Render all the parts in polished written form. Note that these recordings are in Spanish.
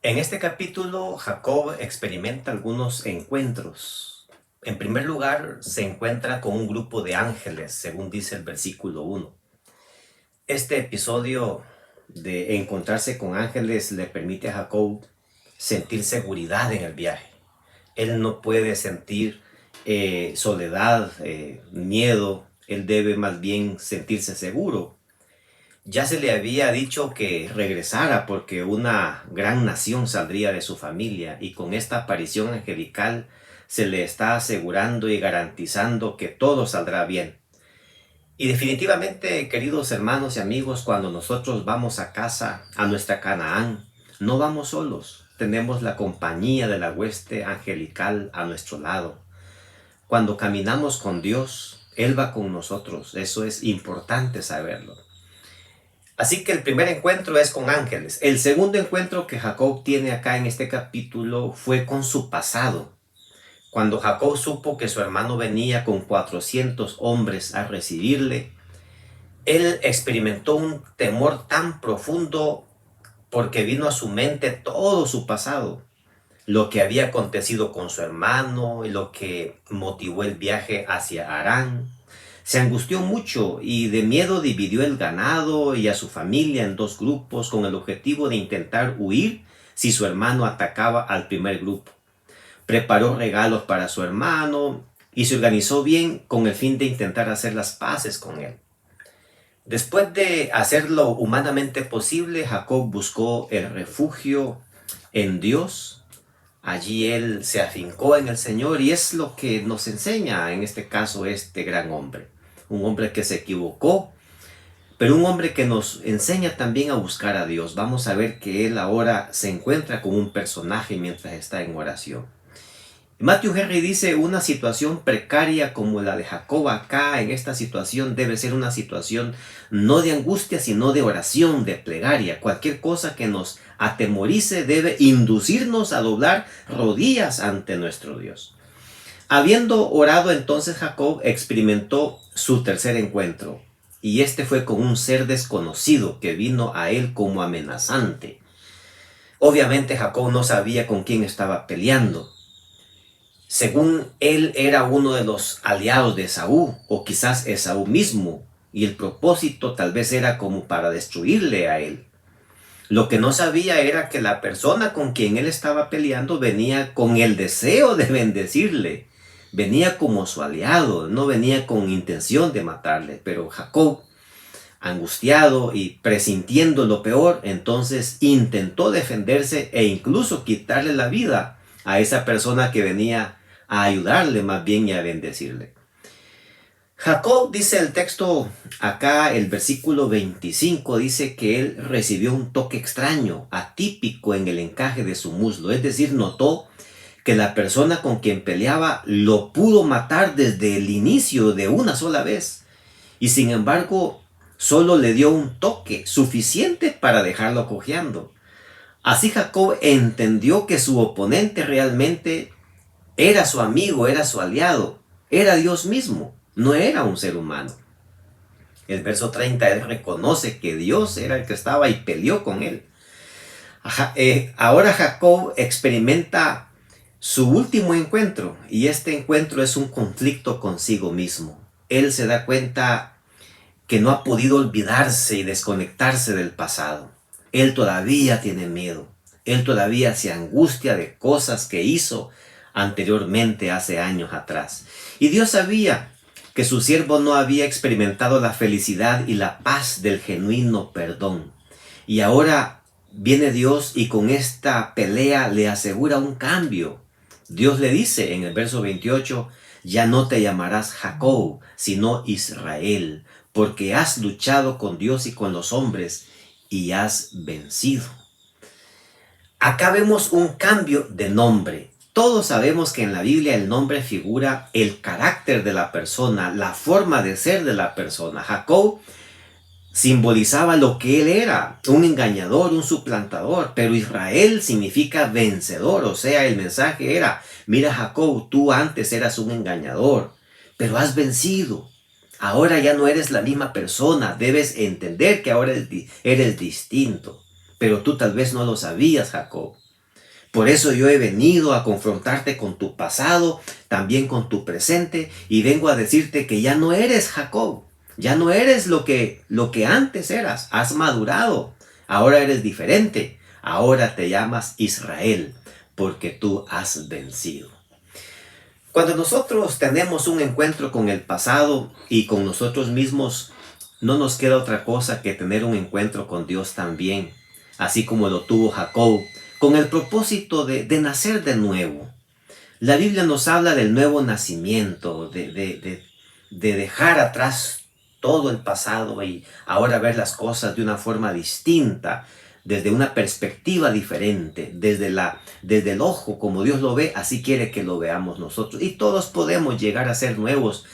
En este capítulo, Jacob experimenta algunos encuentros. En primer lugar, se encuentra con un grupo de ángeles, según dice el versículo 1. Este episodio de encontrarse con ángeles le permite a Jacob sentir seguridad en el viaje. Él no puede sentir soledad, miedo. Él debe más bien sentirse seguro. Ya se le había dicho que regresara porque una gran nación saldría de su familia, y con esta aparición angelical se le está asegurando y garantizando que todo saldrá bien. Y definitivamente, queridos hermanos y amigos, cuando nosotros vamos a casa, a nuestra Canaán, no vamos solos. Tenemos la compañía de la hueste angelical a nuestro lado. Cuando caminamos con Dios, Él va con nosotros. Eso es importante saberlo. Así que el primer encuentro es con ángeles. El segundo encuentro que Jacob tiene acá en este capítulo fue con su pasado. Cuando Jacob supo que su hermano venía con 400 hombres a recibirle, él experimentó un temor tan profundo porque vino a su mente todo su pasado, lo que había acontecido con su hermano y lo que motivó el viaje hacia Harán. Se angustió mucho y de miedo dividió el ganado y a su familia en dos grupos con el objetivo de intentar huir si su hermano atacaba al primer grupo. Preparó regalos para su hermano y se organizó bien con el fin de intentar hacer las paces con él. Después de hacer lo humanamente posible, Jacob buscó el refugio en Dios. Allí él se afincó en el Señor, y es lo que nos enseña en este caso este gran hombre. Un hombre que se equivocó, pero un hombre que nos enseña también a buscar a Dios. Vamos a ver que él ahora se encuentra con un personaje mientras está en oración. Matthew Henry dice: una situación precaria como la de Jacob acá, en esta situación, debe ser una situación no de angustia, sino de oración, de plegaria. Cualquier cosa que nos atemorice debe inducirnos a doblar rodillas ante nuestro Dios. Habiendo orado, entonces Jacob experimentó su tercer encuentro, y este fue con un ser desconocido que vino a él como amenazante. Obviamente Jacob no sabía con quién estaba peleando. Según él, era uno de los aliados de Esaú, o quizás Esaú mismo, y el propósito tal vez era como para destruirle a él. Lo que no sabía era que la persona con quien él estaba peleando venía con el deseo de bendecirle, venía como su aliado, no venía con intención de matarle. Pero Jacob, angustiado y presintiendo lo peor, entonces intentó defenderse e incluso quitarle la vida a esa persona que venía a ayudarle más bien y a bendecirle. Jacob, dice el texto acá, el versículo 25, dice que él recibió un toque extraño, atípico en el encaje de su muslo. Es decir, notó que la persona con quien peleaba lo pudo matar desde el inicio de una sola vez. Y sin embargo, solo le dio un toque suficiente para dejarlo cojeando. Así Jacob entendió que su oponente realmente era su amigo, era su aliado, era Dios mismo, no era un ser humano. El verso 30, él reconoce que Dios era el que estaba y peleó con él. Ahora Jacob experimenta su último encuentro, y este encuentro es un conflicto consigo mismo. Él se da cuenta que no ha podido olvidarse y desconectarse del pasado. Él todavía tiene miedo. Él todavía se angustia de cosas que hizo anteriormente, hace años atrás. Y Dios sabía que su siervo no había experimentado la felicidad y la paz del genuino perdón. Y ahora viene Dios y con esta pelea le asegura un cambio. Dios le dice en el verso 28, ya no te llamarás Jacob, sino Israel, porque has luchado con Dios y con los hombres y has vencido. Acá vemos un cambio de nombre. Todos sabemos que en la Biblia el nombre figura el carácter de la persona, la forma de ser de la persona. Jacob simbolizaba lo que él era, un engañador, un suplantador, pero Israel significa vencedor. O sea, el mensaje era: mira Jacob, tú antes eras un engañador, pero has vencido. Ahora ya no eres la misma persona, debes entender que ahora eres distinto. Pero tú tal vez no lo sabías, Jacob. Por eso yo he venido a confrontarte con tu pasado, también con tu presente, y vengo a decirte que ya no eres Jacob, ya no eres lo que antes eras, has madurado, ahora eres diferente, ahora te llamas Israel, porque tú has vencido. Cuando nosotros tenemos un encuentro con el pasado y con nosotros mismos, no nos queda otra cosa que tener un encuentro con Dios también, así como lo tuvo Jacob, con el propósito de nacer de nuevo. La Biblia nos habla del nuevo nacimiento, de dejar atrás todo el pasado y ahora ver las cosas de una forma distinta, desde una perspectiva diferente, desde el ojo, como Dios lo ve, así quiere que lo veamos nosotros. Y todos podemos llegar a ser nuevas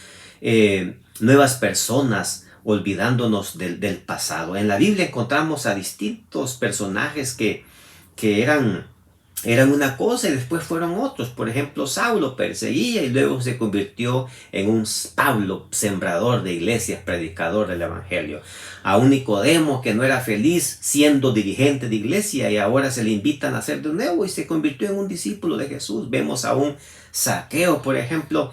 personas, olvidándonos del pasado. En la Biblia encontramos a distintos personajes que eran una cosa y después fueron otros. Por ejemplo, Saulo perseguía y luego se convirtió en un Pablo, sembrador de iglesias, predicador del evangelio. A un Nicodemo que no era feliz siendo dirigente de iglesia y ahora se le invita a nacer de nuevo y se convirtió en un discípulo de Jesús. Vemos a un Zaqueo, por ejemplo,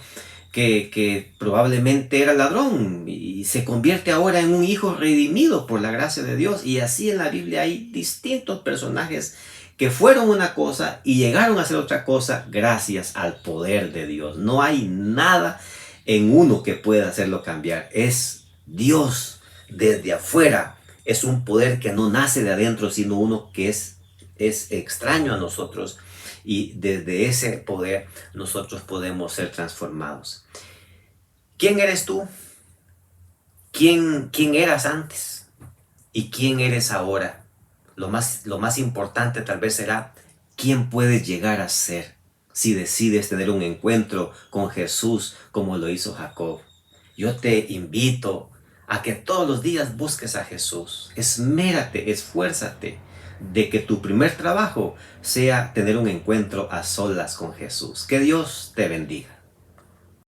que probablemente era ladrón y se convierte ahora en un hijo redimido por la gracia de Dios. Y así en la Biblia hay distintos personajes que fueron una cosa y llegaron a ser otra cosa gracias al poder de Dios. No hay nada en uno que pueda hacerlo cambiar. Es Dios desde afuera. Es un poder que no nace de adentro, sino uno que es extraño a nosotros. Y desde ese poder nosotros podemos ser transformados. ¿Quién eres tú? ¿Quién eras antes? ¿Y quién eres ahora? Lo más importante tal vez será quién puedes llegar a ser si decides tener un encuentro con Jesús como lo hizo Jacob. Yo te invito a que todos los días busques a Jesús. Esmérate, esfuérzate de que tu primer trabajo sea tener un encuentro a solas con Jesús. Que Dios te bendiga.